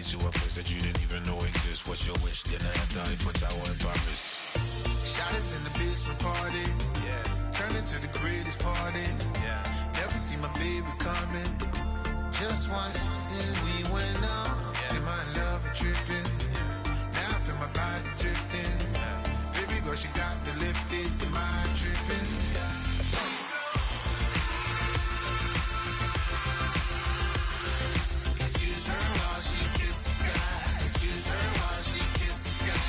to a place that you didn't even know exists. What's your wish? Dinner at the Eiffel Tower in Paris. Shot us in the basement party. Yeah. Turned into the greatest party. Yeah. Never see my baby coming. Just once, then we went up. Yeah. Am I in love or tripping? Yeah. Now I feel my body drifting. Yeah. Baby girl, she got me lifted. Am I tripping? Yeah. Excuse her while she kisses the sky. Excuse her while she kisses the sky.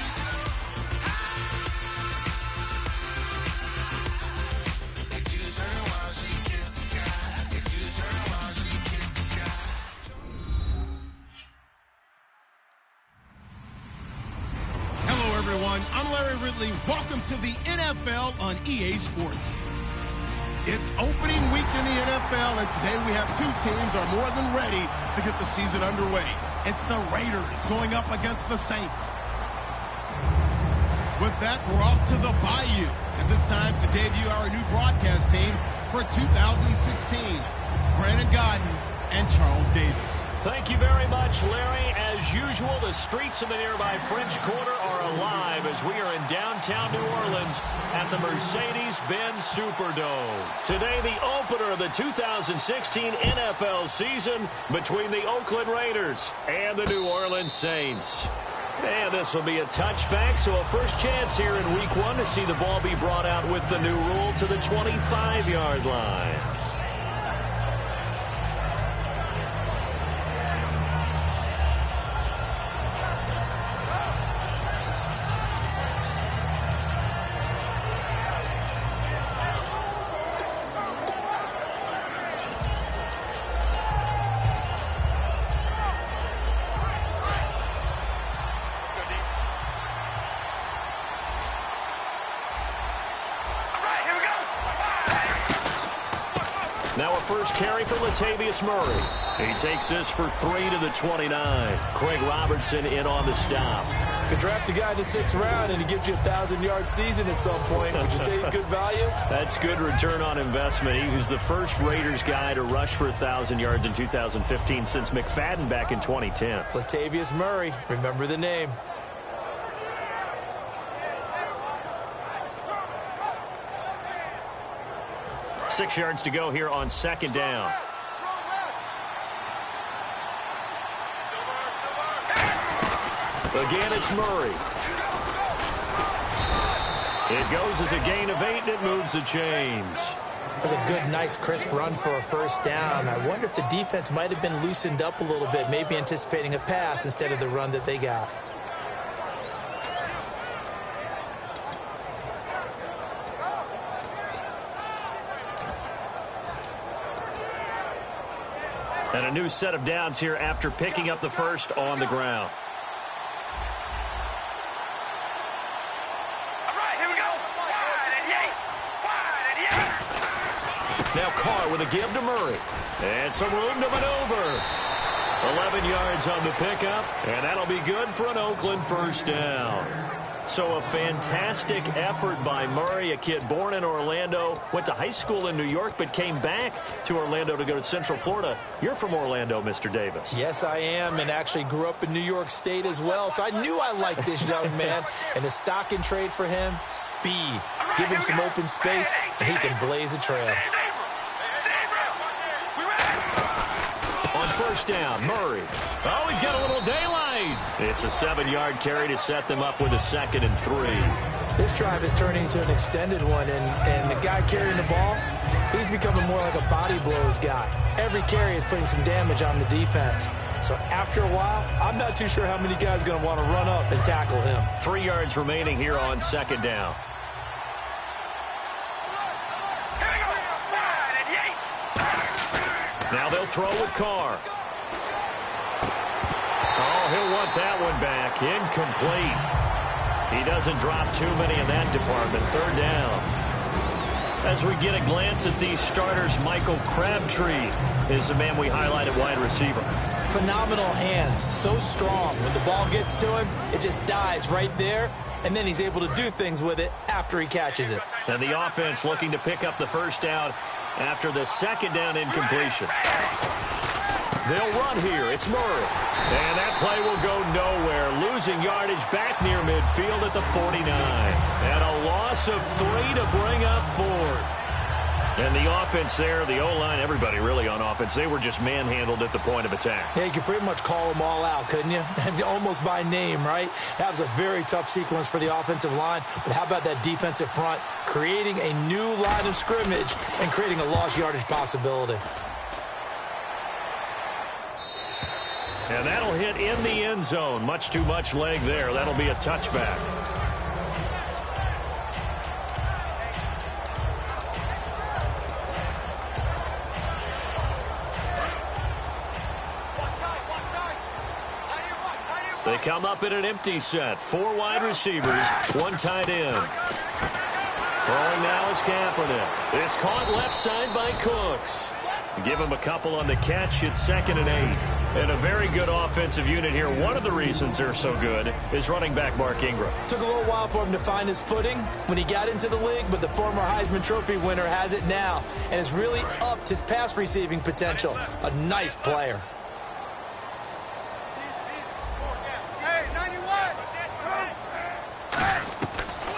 Excuse her while she kisses the sky. Excuse her while she kisses the sky. Hello, everyone. I'm Larry Ridley. Welcome to the NFL on EA Sports. It's opening week in the NFL, and today we have two teams are more than ready to get the season underway. It's the Raiders going up against the Saints. With that, we're off to the Bayou, as it's time to debut our new broadcast team for 2016. Brandon Godden and Charles Davis. Thank you very much, Larry. As usual, the streets of the nearby French Quarter are alive as we are in downtown New Orleans at the Mercedes-Benz Superdome. Today, the opener of the 2016 NFL season between the Oakland Raiders and the New Orleans Saints. And this will be a touchback, so a first chance here in Week 1 to see the ball be brought out with the new rule to the 25-yard line. Now a first carry for Latavius Murray. He takes this for 3 to the 29. Craig Robertson in on the stop. To draft a guy in the 6th round and he gives you a 1,000-yard season at some point, would you say he's good value? That's good return on investment. He was the first Raiders guy to rush for 1,000 yards in 2015 since McFadden back in 2010. Latavius Murray, remember the name. Six yards to go here on second down. Again, it's Murray. It goes as a gain of 8, and it moves the chains. That was a good, nice, crisp run for a first down. I wonder if the defense might have been loosened up a little bit, maybe anticipating a pass instead of the run that they got. And a new set of downs here after picking up the first on the ground. All right, here we go. Wide and yay. Now Carr with a give to Murray. And some room to maneuver. 11 yards on the pickup, and that'll be good for an Oakland first down. So a fantastic effort by Murray, a kid born in Orlando, went to high school in New York, but came back to Orlando to go to Central Florida. You're from Orlando, Mr. Davis. Yes, I am, and actually grew up in New York State as well, so I knew I liked this young man. And the stock and trade for him, speed. Give him some open space, and he can blaze a trail. On first down, Murray. Oh, he's got a little daylight. It's a 7-yard carry to set them up with a 2nd and 3. This drive is turning into an extended one, and the guy carrying the ball, he's becoming more like a body blows guy. Every carry is putting some damage on the defense. So after a while, I'm not too sure how many guys are going to want to run up and tackle him. 3 yards remaining here on second down. Now they'll throw with Carr. Oh, he'll want that one back. Incomplete. He doesn't drop too many in that department. 3rd down. As we get a glance at these starters, Michael Crabtree is the man we highlight at wide receiver. Phenomenal hands. So strong. When the ball gets to him, it just dies right there, and then he's able to do things with it after he catches it. And the offense looking to pick up the first down after the 2nd down incompletion. They'll run here. It's Murray. And that play will go nowhere. Losing yardage back near midfield at the 49. And a loss of 3 to bring up 4. And the offense there, the O-line, everybody really on offense, they were just manhandled at the point of attack. Yeah, you could pretty much call them all out, couldn't you? Almost by name, right? That was a very tough sequence for the offensive line. But how about that defensive front creating a new line of scrimmage and creating a lost yardage possibility? And that'll hit in the end zone. Much too much leg there. That'll be a touchback. They come up in an empty set. 4 wide receivers, 1 tight end. Throwing now is Kaepernick. It's caught left side by Cooks. Give him a couple on the catch. It's 2nd and 8. And a very good offensive unit here. One of the reasons they're so good is running back Mark Ingram. Took a little while for him to find his footing when he got into the league, but the former Heisman Trophy winner has it now and has really upped his pass receiving potential. A nice player.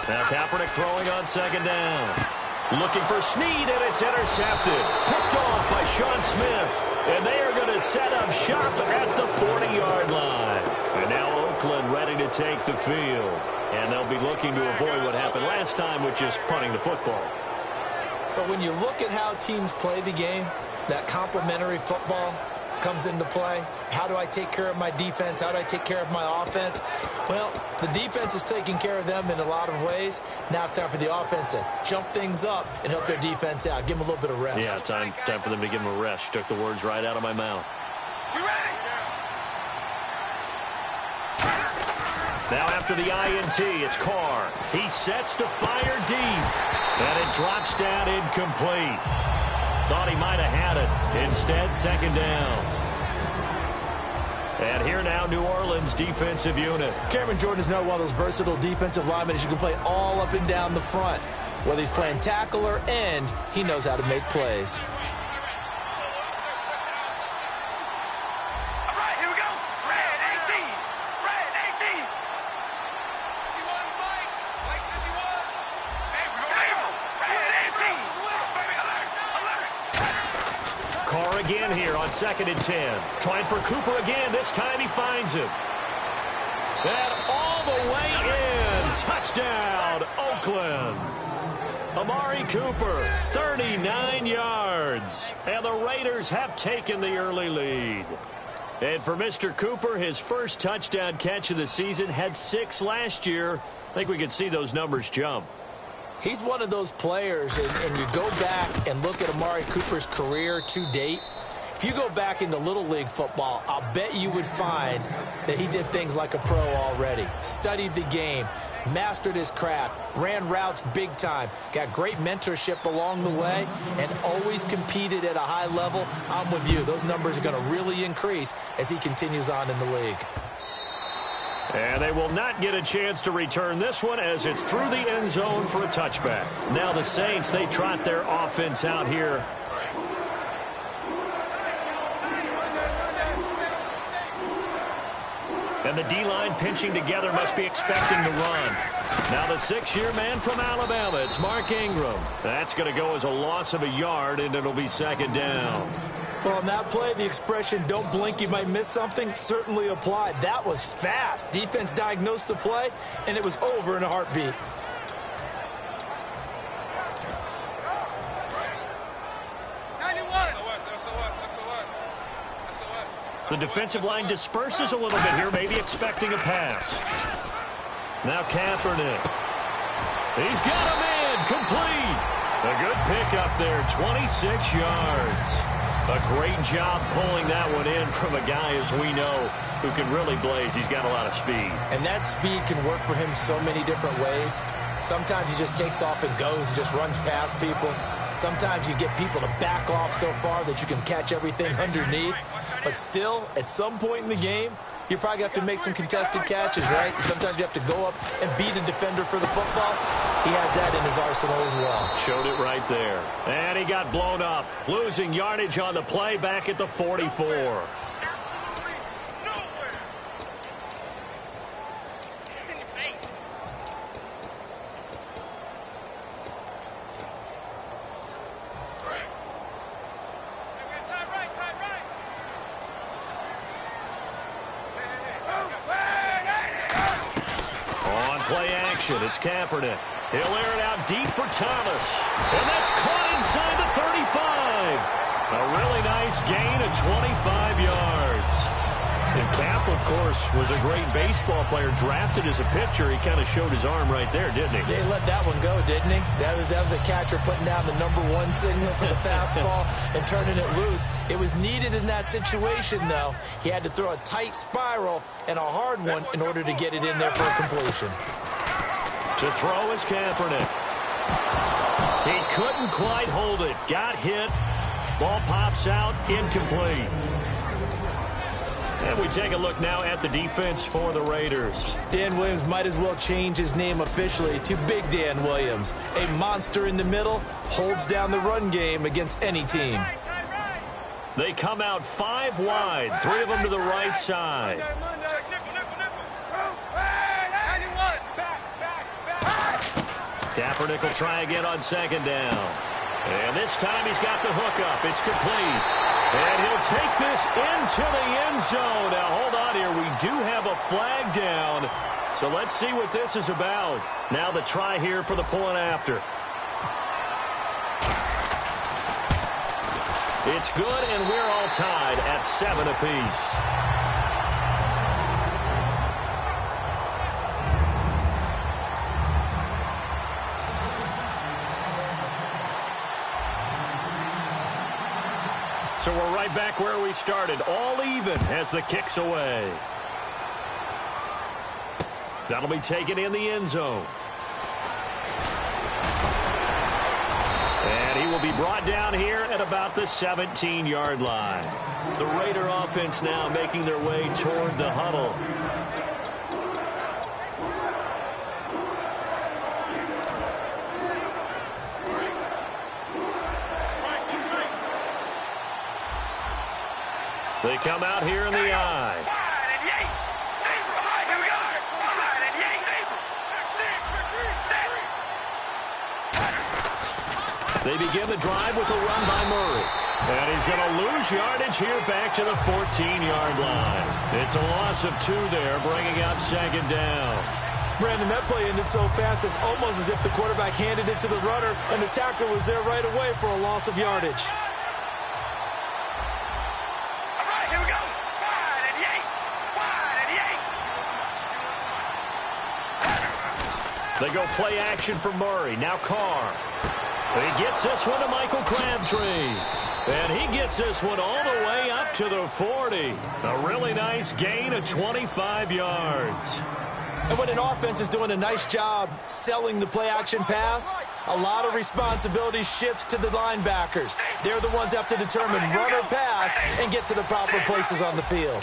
Now Kaepernick throwing on 2nd down. Looking for Snead, and it's intercepted. Picked off by Sean Smith. And they are going to set up shop at the 40-yard line. And now Oakland ready to take the field. And they'll be looking to avoid what happened last time, which is punting the football. But when you look at how teams play the game, that complementary football comes into play. How do I take care of my defense? How do I take care of my offense? Well, the defense is taking care of them in a lot of ways. Now it's time for the offense to jump things up and help their defense out. Give them a little bit of rest. Yeah, time for them to give them a rest. You took the words right out of my mouth. You ready? Now after the INT, it's Carr. He sets to fire deep. And it drops down incomplete. Thought he might have had it. Instead, 2nd down. And here now, New Orleans defensive unit. Cameron Jordan is now one of those versatile defensive linemen that you can play all up and down the front. Whether he's playing tackle or end, he knows how to make plays. All right, here we go. Red 18. Red 18. 51, Mike. Mike 51. Hey, we go. Red 18. Baby, alert. Alert. Carr again here on 2nd and 10. Trying for Cooper again. This time he finds him. And all the way in. Touchdown, Oakland. Amari Cooper, 39 yards. And the Raiders have taken the early lead. And for Mr. Cooper, his first touchdown catch of the season, had 6 last year. I think we could see those numbers jump. He's one of those players, and you go back and look at Amari Cooper's career to date. If you go back into Little League football, I'll bet you would find that he did things like a pro already. Studied the game, mastered his craft, ran routes big time, got great mentorship along the way, and always competed at a high level. I'm with you. Those numbers are going to really increase as he continues on in the league. And they will not get a chance to return this one as it's through the end zone for a touchback. Now the Saints, they trot their offense out here. And the D-line pinching together, must be expecting to run. Now the 6-year man from Alabama, it's Mark Ingram. That's going to go as a loss of a yard, and it'll be 2nd down. Well, on that play, the expression, don't blink, you might miss something, certainly applied. That was fast. Defense diagnosed the play, and it was over in a heartbeat. The defensive line disperses a little bit here, maybe expecting a pass. Now Kaepernick. He's got a man, complete. A good pick up there, 26 yards. A great job pulling that one in from a guy, as we know, who can really blaze. He's got a lot of speed. And that speed can work for him so many different ways. Sometimes he just takes off and goes and just runs past people. Sometimes you get people to back off so far that you can catch everything underneath. But still, at some point in the game, you probably have to make some contested catches, right? Sometimes you have to go up and beat a defender for the football. He has that in his arsenal as well. Showed it right there. And he got blown up. Losing yardage on the play back at the 44. It's Kaepernick. He'll air it out deep for Thomas. And that's caught inside the 35. A really nice gain of 25 yards. And Cap, of course, was a great baseball player, drafted as a pitcher. He kind of showed his arm right there, didn't he? Yeah, he let that one go, didn't he? That was a catcher putting down the #1 signal for the fastball and turning it loose. It was needed in that situation, though. He had to throw a tight spiral and a hard one in order to get it in there for a completion. To throw is Kaepernick. He couldn't quite hold it. Got hit. Ball pops out. Incomplete. And we take a look now at the defense for the Raiders. Dan Williams might as well change his name officially to Big Dan Williams. A monster in the middle, holds down the run game against any team. They come out 5 wide, 3 of them to the right side. Kaepernick will try again on 2nd down. And this time he's got the hook up. It's complete. And he'll take this into the end zone. Now, hold on here. We do have a flag down. So let's see what this is about. Now the try here for the point after. It's good, and we're all tied at 7 apiece. So we're right back where we started, all even as the kick's away. That'll be taken in the end zone. And he will be brought down here at about the 17-yard line. The Raider offense now making their way toward the huddle. They come out here in the eye. They begin the drive with a run by Murray. And he's going to lose yardage here back to the 14-yard line. It's a loss of 2 there, bringing up 2nd down. Brandon, that play ended so fast, it's almost as if the quarterback handed it to the runner, and the tackler was there right away for a loss of yardage. They go play action for Murray. Now Carr. He gets this one to Michael Crabtree. And he gets this one all the way up to the 40. A really nice gain of 25 yards. And when an offense is doing a nice job selling the play-action pass, a lot of responsibility shifts to the linebackers. They're the ones that have to determine run or pass and get to the proper places on the field.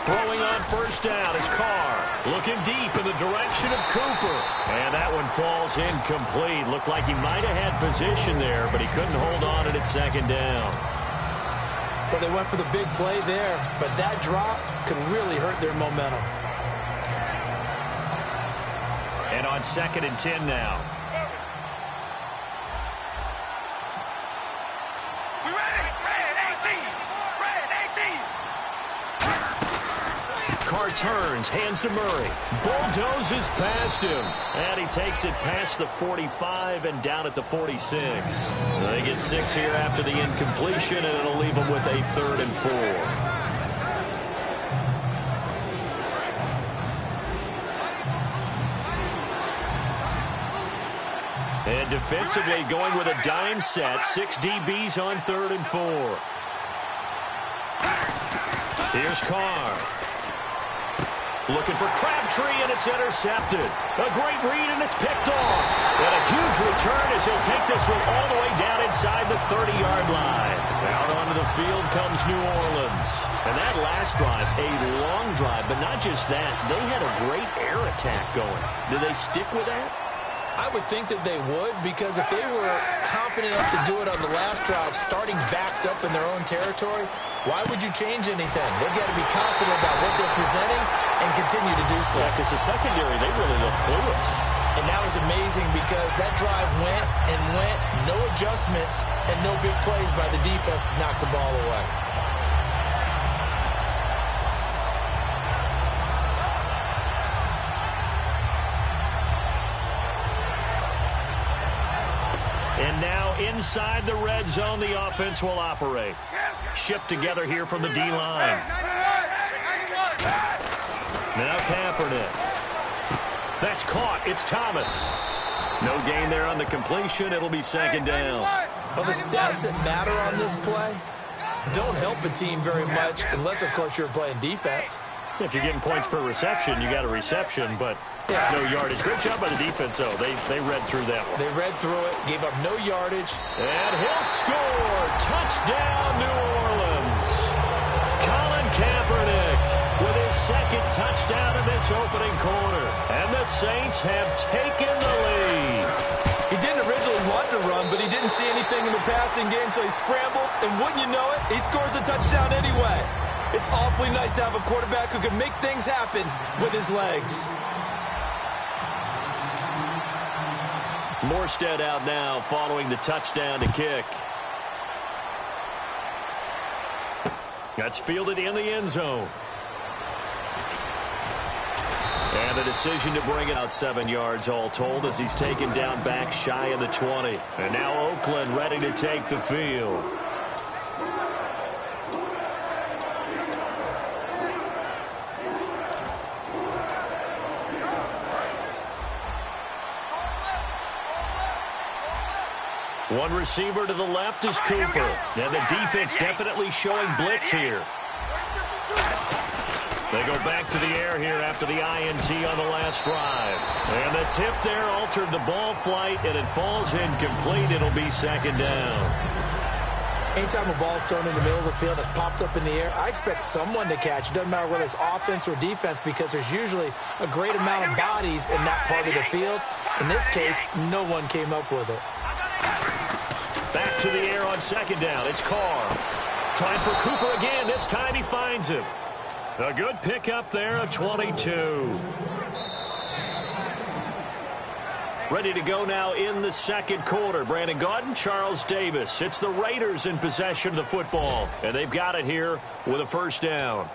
Throwing on 1st down is Carr. Looking deep in the direction of Cooper. And that one falls incomplete. Looked like he might have had position there, but he couldn't hold on it at 2nd down. Well, they went for the big play there, but that drop could really hurt their momentum. And on 2nd and 10 now. Carr turns, hands to Murray. Bulldozes past him. And he takes it past the 45 and down at the 46. They get 6 here after the incompletion, and it'll leave them with a 3rd and 4. And defensively going with a dime set. 6 DBs on 3rd and 4. Here's Carr. Looking for Crabtree, and it's intercepted. A great read, and it's picked off. And a huge return as he'll take this one all the way down inside the 30-yard line. Out onto the field comes New Orleans. And that last drive, a long drive, but not just that. They had a great air attack going. Do they stick with that? I would think that they would, because if they were confident enough to do it on the last drive, starting backed up in their own territory, why would you change anything? They've got to be confident about what they're presenting and continue to do so. Yeah, because the secondary, they really look clueless. And that was amazing because that drive went and went, no adjustments, and no big plays by the defense to knock the ball away. And now inside the red zone, the offense will operate. Shift together here from the D-line. Now Kaepernick. That's caught. It's Thomas. No gain there on the completion. It'll be second down. Well, the stats that matter on this play don't help a team very much unless, of course, you're playing defense. If you're getting points per reception, you got a reception, but no yardage. Great job by the defense, though. They read through that one. They read through it, gave up no yardage. And he'll score. Touchdown, New Orleans. Colin Kaepernick with his second touchdown in this opening quarter. And the Saints have taken the lead. He didn't originally want to run, but he didn't see anything in the passing game, so he scrambled, and wouldn't you know it, he scores a touchdown anyway. It's awfully nice to have a quarterback who can make things happen with his legs. Morstead out now following the touchdown to kick. That's fielded in the end zone. And the decision to bring it out 7 yards all told as he's taken down back shy of the 20. And now Oakland ready to take the field. One receiver to the left is Cooper. And the defense definitely showing blitz here. They go back to the air here after the INT on the last drive. And the tip there altered the ball flight, and it falls incomplete. It'll be second down. Anytime a ball's thrown in the middle of the field that's popped up in the air, I expect someone to catch. It doesn't matter whether it's offense or defense because there's usually a great amount of bodies in that part of the field. In this case, no one came up with it. Back to the air on second down. It's Carr. Trying for Cooper again. This time he finds him. A good pickup there, a 22. Ready to go now in the second quarter. Brandon Gaudin, Charles Davis. It's the Raiders in possession of the football. And they've got it here with a first down.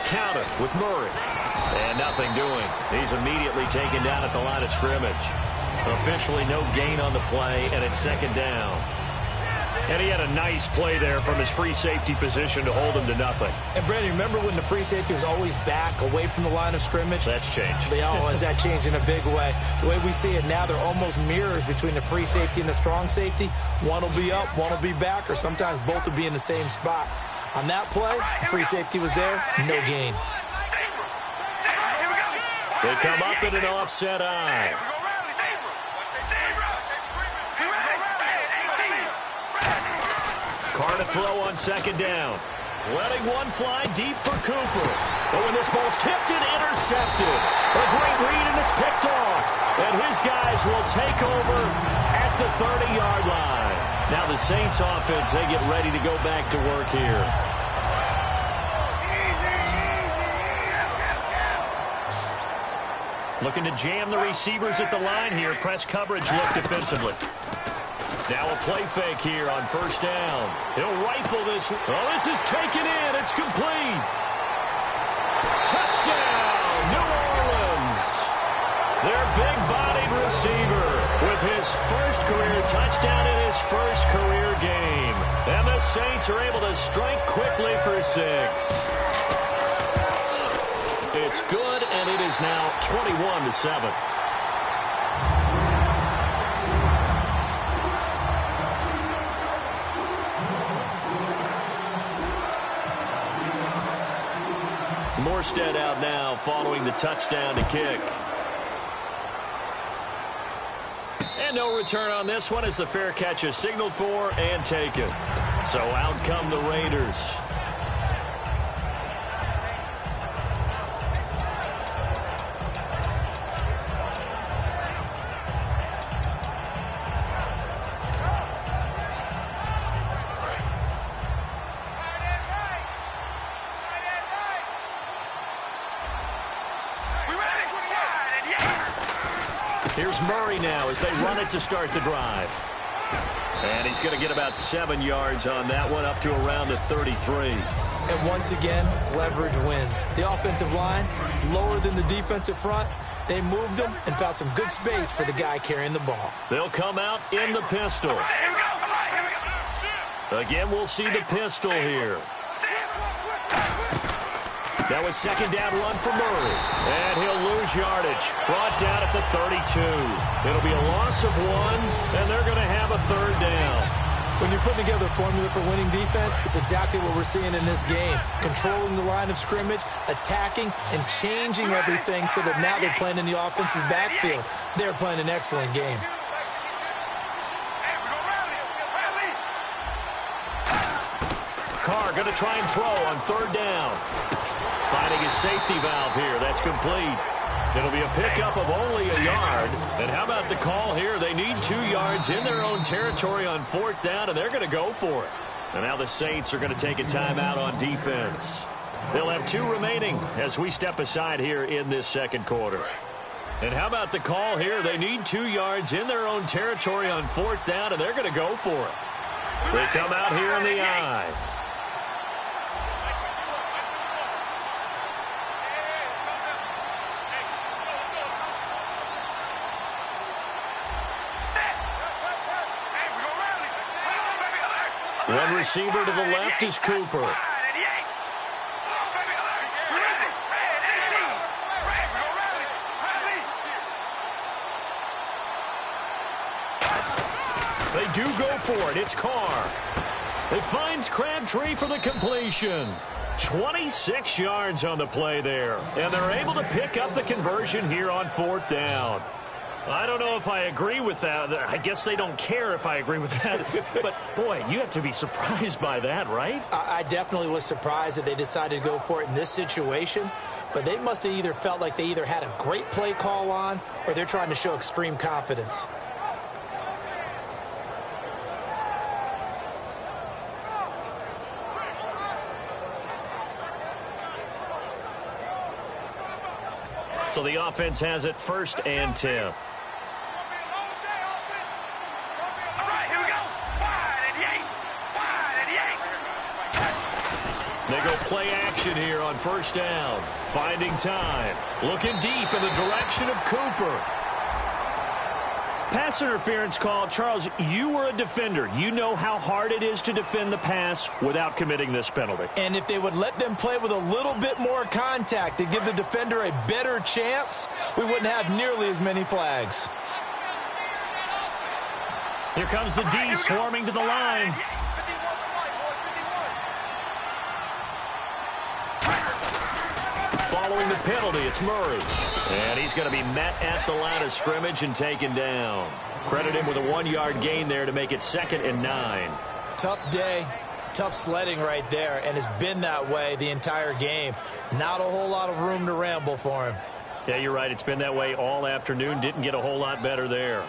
Counter with Murray. And nothing doing. He's immediately taken down at the line of scrimmage. Officially no gain on the play, and it's second down. And he had a nice play there from his free safety position to hold him to nothing. And, Brandon, remember when the free safety was always back, away from the line of scrimmage? That's changed. Has that changed in a big way? The way we see it now, they're almost mirrors between the free safety and the strong safety. One will be up, one will be back, or sometimes both will be in the same spot. On that play, free safety was there, no gain. They come up in an offset eye. Carr to throw on second down. Letting one fly deep for Cooper. But when this ball's tipped and intercepted. A great read, and it's picked off. And his guys will take over at the 30-yard line. Now the Saints offense, they get ready to go back to work here. Looking to jam the receivers at the line here. Press coverage look defensively. Now a play fake here on first down. He'll rifle this. Oh, this is taken in. It's complete. Touchdown, New Orleans. Their big-bodied receiver with his first career touchdown in his first career game. Saints are able to strike quickly for 6. It's good, and it is now 21-7. Morstead out now following the touchdown to kick. And no return on this one as the fair catch is signaled for and taken. So out come the Raiders. Here's Murray now as they run it to start the drive. And he's going to get about 7 yards on that one, up to around the 33. And once again, leverage wins. The offensive line, lower than the defensive front. They moved them and found some good space for the guy carrying the ball. They'll come out in the pistol. Again, we'll see the pistol here. That was second down run for Murray. And he'll lose yardage. Brought down at the 32. It'll be a loss of 1, and they're going to have a third down. When you're putting together a formula for winning defense, it's exactly what we're seeing in this game. Controlling the line of scrimmage, attacking, and changing everything so that now they're playing in the offense's backfield. They're playing an excellent game. Carr going to try and throw on third down. Finding his safety valve here. That's complete. It'll be a pickup of only a yard. And how about the call here? They need 2 yards in their own territory on fourth down, and they're going to go for it. And now the Saints are going to take a timeout on defense. They'll have 2 remaining as we step aside here in this second quarter. And how about the call here? They need 2 yards in their own territory on fourth down, and they're going to go for it. They come out here in the eye. One receiver to the left is Cooper. They do go for it. It's Carr. It finds Crabtree for the completion. 26 yards on the play there. And they're able to pick up the conversion here on fourth down. I don't know if I agree with that. I guess they don't care if I agree with that. But, boy, you have to be surprised by that, right? I definitely was surprised that they decided to go for it in this situation. But they must have either felt like they either had a great play call on or they're trying to show extreme confidence. So the offense has it first and 10. They go play action here on first down. Finding time. Looking deep in the direction of Cooper. Pass interference call. Charles, you were a defender. You know how hard it is to defend the pass without committing this penalty. And if they would let them play with a little bit more contact to give the defender a better chance, we wouldn't have nearly as many flags. Here comes the D swarming to the line. Following the penalty, it's Murray. And he's going to be met at the line of scrimmage and taken down. Credit him with a 1-yard gain there to make it 2nd and 9. Tough day, tough sledding right there, and it's been that way the entire game. Not a whole lot of room to ramble for him. Yeah, you're right. It's been that way all afternoon. Didn't get a whole lot better there.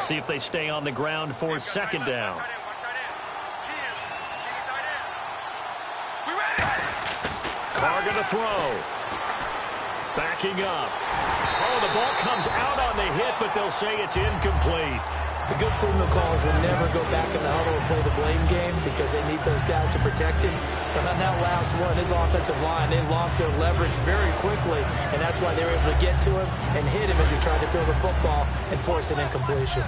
See if they stay on the ground for second down. Carr going to throw. Backing up. Oh, the ball comes out on the hit, but they'll say it's incomplete. The good signal callers will never go back in the huddle and play the blame game because they need those guys to protect him. But on that last one, his offensive line, they lost their leverage very quickly, and that's why they were able to get to him and hit him as he tried to throw the football and force an incompletion.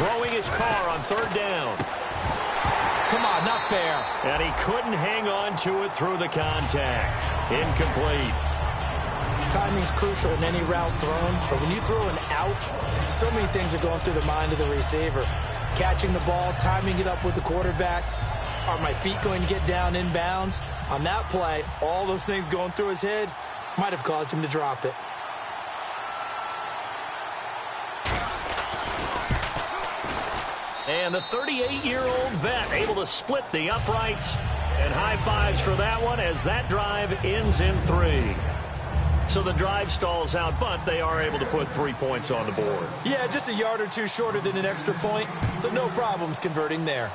Throwing his car on third down. Come on, not fair. And he couldn't hang on to it through the contact. Incomplete. Timing's crucial in any route thrown, but when you throw an out, so many things are going through the mind of the receiver. Catching the ball, timing it up with the quarterback. Are my feet going to get down in bounds? On that play, all those things going through his head might have caused him to drop it. And the 38-year-old vet able to split the uprights. And high fives for that one as that drive ends in 3. So the drive stalls out, but they are able to put 3 points on the board. Yeah, just a yard or two shorter than an extra point, so no problems converting there.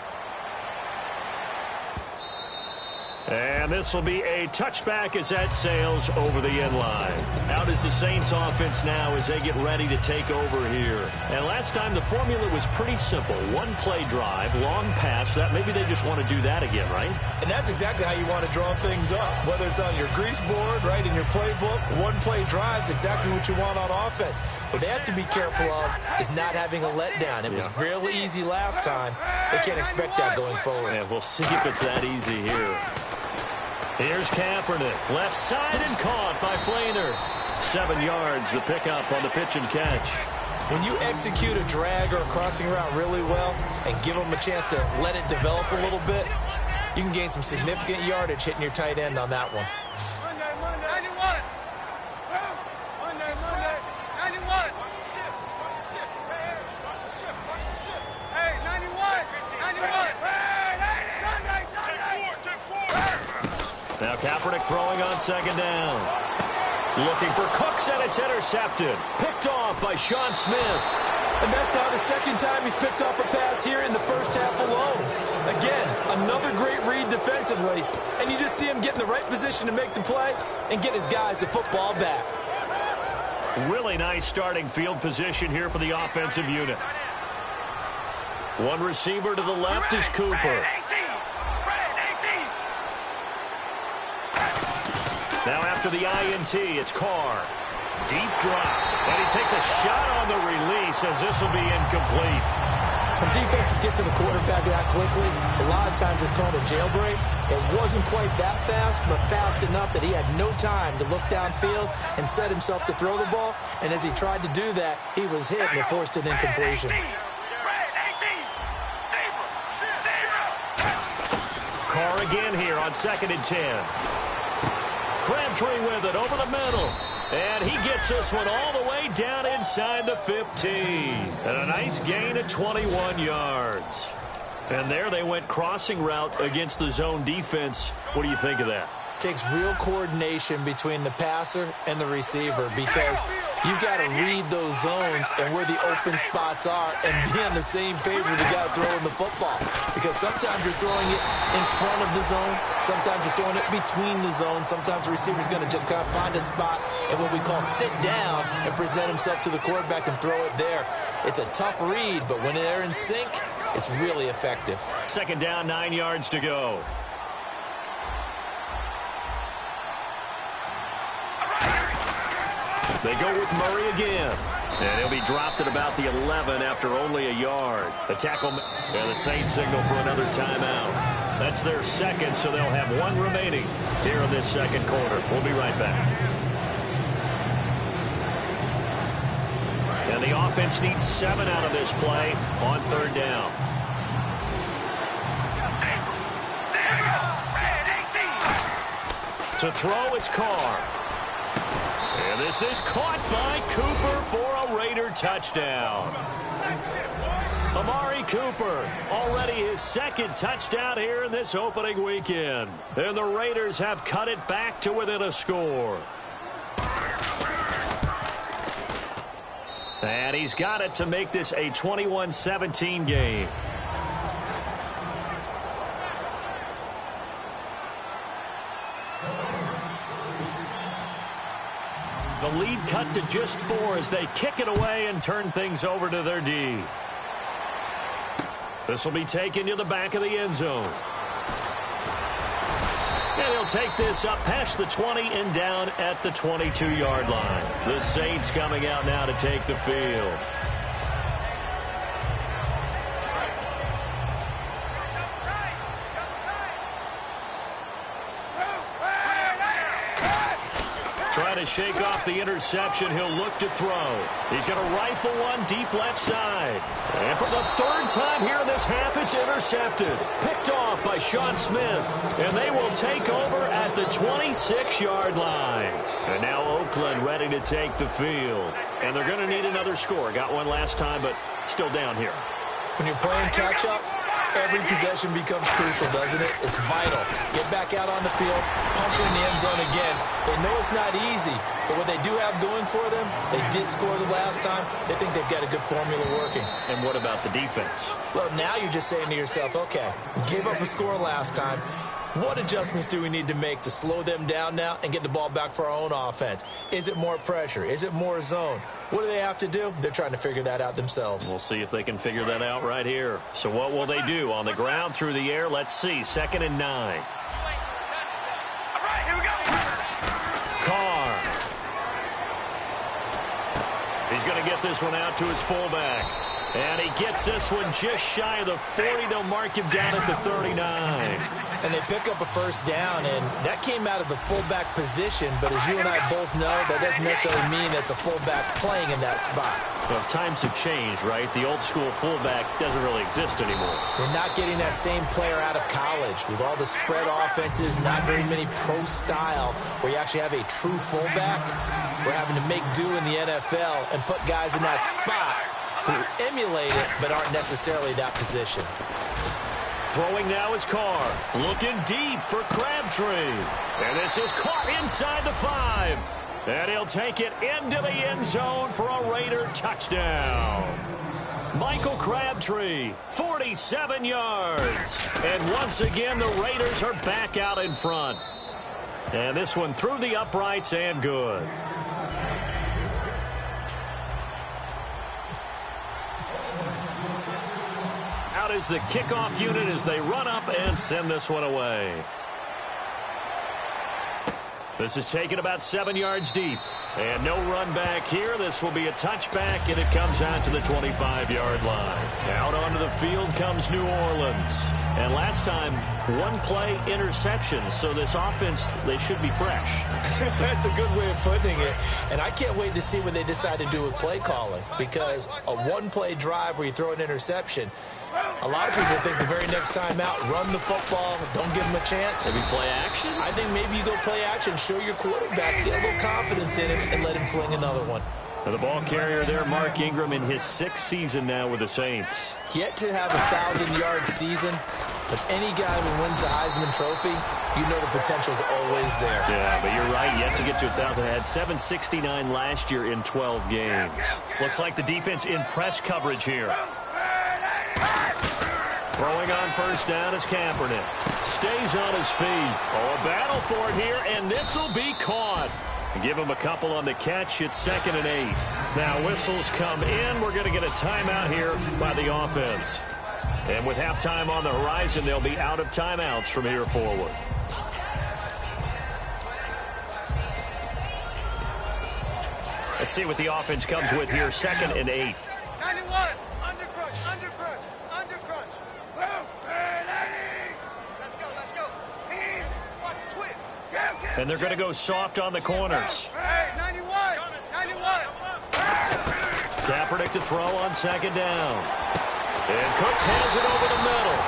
And this will be a touchback as that sails over the end line. Out is the Saints offense now as they get ready to take over here. And last time the formula was pretty simple. One play drive, long pass. That maybe they just want to do that again, right? And that's exactly how you want to draw things up. Whether it's on your grease board, right, in your playbook, one play drive's exactly what you want on offense. What they have to be careful of is not having a letdown. It was real easy last time. They can't expect that going forward. Yeah, we'll see if it's that easy here. Here's Kaepernick, left side and caught by Flainer. 7 yards, the pickup on the pitch and catch. When you execute a drag or a crossing route really well and give them a chance to let it develop a little bit, you can gain some significant yardage hitting your tight end on that one. Monday, 91. Monday, 91. Hey, 91. Now Kaepernick throwing on second down. Looking for Cooks, and it's intercepted. Picked off by Sean Smith. And that's now the second time he's picked off a pass here in the first half alone. Again, another great read defensively. And you just see him get in the right position to make the play and get his guys the football back. Really nice starting field position here for the offensive unit. One receiver to the left is Cooper. Now after the INT, it's Carr. Deep drop. And he takes a shot on the release as this will be incomplete. When defenses get to the quarterback that quickly, a lot of times it's called a jailbreak. It wasn't quite that fast, but fast enough that he had no time to look downfield and set himself to throw the ball. And as he tried to do that, he was hit and it forced an incompletion. Carr again here on 2nd and 10. Crabtree with it over the middle. And he gets this one all the way down inside the 15. And a nice gain of 21 yards. And there they went crossing route against the zone defense. What do you think of that? Takes real coordination between the passer and the receiver because you've got to read those zones and where the open spots are and be on the same page with the guy throwing the football. Because sometimes you're throwing it in front of the zone. Sometimes you're throwing it between the zones. Sometimes the receiver's going to just kind of find a spot and what we call sit down and present himself to the quarterback and throw it there. It's a tough read, but when they're in sync, it's really effective. 2nd down, 9 yards to go. They go with Murray again. And he'll be dropped at about the 11 after only a yard. The tackle, and the Saints signal for another timeout. That's their second, so they'll have one remaining here in this second quarter. We'll be right back. And the offense needs 7 out of this play on 3rd down. To throw, it's Carr. And this is caught by Cooper for a Raider touchdown. Amari Cooper, already his 2nd touchdown here in this opening weekend. And the Raiders have cut it back to within a score. And he's got it to make this a 21-17 game. The lead cut to just 4 as they kick it away and turn things over to their D. This will be taken to the back of the end zone. And he'll take this up past the 20 and down at the 22-yard line. The Saints coming out now to take the field. Trying to shake off the interception. He'll look to throw. He's going to rifle one deep left side. And for the third time here in this half, it's intercepted. Picked off by Sean Smith. And they will take over at the 26-yard line. And now Oakland ready to take the field. And they're going to need another score. Got one last time, but still down here. When you're playing catch-up, every possession becomes crucial, doesn't it? It's vital. Get back out on the field, punch it in the end zone again. They know it's not easy, but what they do have going for them, they did score the last time. They think they've got a good formula working. And what about the defense? Well, now you're just saying to yourself, okay, we gave up a score last time. What adjustments do we need to make to slow them down now and get the ball back for our own offense? Is it more pressure? Is it more zone? What do they have to do? They're trying to figure that out themselves. We'll see if they can figure that out right here. So what will they do? On the ground, through the air, let's see. 2nd and 9. All right, here we go. Carr. He's going to get this one out to his fullback. And he gets this one just shy of the 40. They'll mark him down at the 39. And they pick up a first down, and that came out of the fullback position. But as you and I both know, that doesn't necessarily mean that's a fullback playing in that spot. Well, times have changed, right? The old school fullback doesn't really exist anymore. We're not getting that same player out of college. With all the spread offenses, not very many pro style, where you actually have a true fullback. We're having to make do in the NFL and put guys in that spot who emulate it but aren't necessarily that position. Throwing now is Carr. Looking deep for Crabtree. And this is caught inside the 5. And he'll take it into the end zone for a Raider touchdown. Michael Crabtree, 47 yards. And once again, the Raiders are back out in front. And this one through the uprights and good. Out is the kickoff unit as they run up and send this one away. This is taken about 7 yards deep. And no run back here. This will be a touchback, and it comes out to the 25-yard line. Out onto the field comes New Orleans. And last time, one play interception. So this offense, they should be fresh. That's a good way of putting it. And I can't wait to see what they decide to do with play calling. Because a one-play drive where you throw an interception, a lot of people think the very next time out, run the football, don't give them a chance. Maybe play action? I think maybe you go play action, show your quarterback, get a little confidence in him, and let him fling another one. And the ball carrier there, Mark Ingram, in his 6th season now with the Saints. Yet to have a 1,000-yard season, but any guy who wins the Heisman Trophy, you know the potential's always there. Yeah, but you're right. Yet to get to 1,000. Had 769 last year in 12 games. Looks like the defense in press coverage here. Throwing on first down is Kaepernick. Stays on his feet. Oh, a battle for it here, and this will be caught. Give him a couple on the catch. It's 2nd and 8. Now whistles come in. We're going to get a timeout here by the offense. And with halftime on the horizon, they'll be out of timeouts from here forward. Let's see what the offense comes with here. 2nd and 8. 91. Under crunch. Let's go. Watch twist. And they're going to go soft on the corners. Hey, 91. Kaepernick to throw on 2nd down. And Cooks has it over the middle.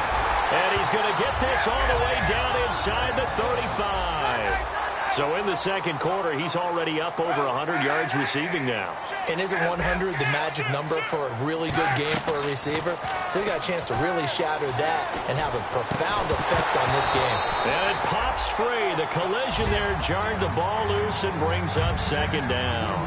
And he's going to get this all the way down inside the 35. So in the second quarter, he's already up over 100 yards receiving now. And isn't 100 the magic number for a really good game for a receiver? So he got a chance to really shatter that and have a profound effect on this game. And it pops free. The collision there jarred the ball loose and brings up 2nd down.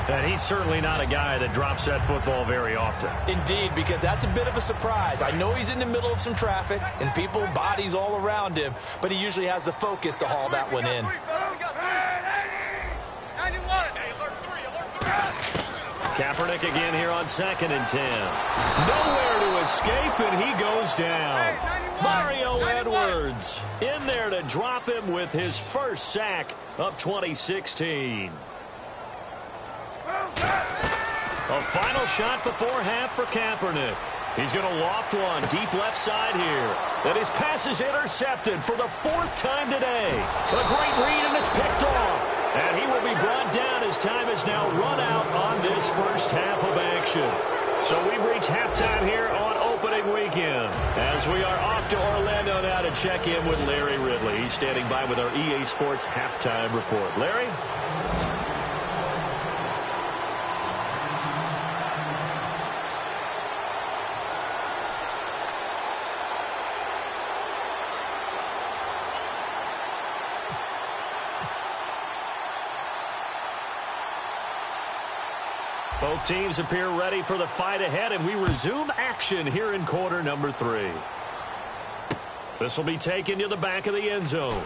And he's certainly not a guy that drops that football very often. Indeed, because that's a bit of a surprise. I know he's in the middle of some traffic and people, bodies all around him, but he usually has the focus to haul that one in. Kaepernick again here on 2nd and 10. Nowhere to escape, and he goes down. Mario Edwards in there to drop him with his first sack of 2016. A final shot before half for Kaepernick. He's going to loft one deep left side here. And his pass is intercepted for the 4th time today. A great read, and it's picked off. And he will be brought down as time is now run out on this first half of action. So we've reached halftime here on opening weekend. As we are off to Orlando now to check in with Larry Ridley. He's standing by with our EA Sports halftime report. Larry? Both teams appear ready for the fight ahead, and we resume action here in quarter number 3. This will be taken to the back of the end zone.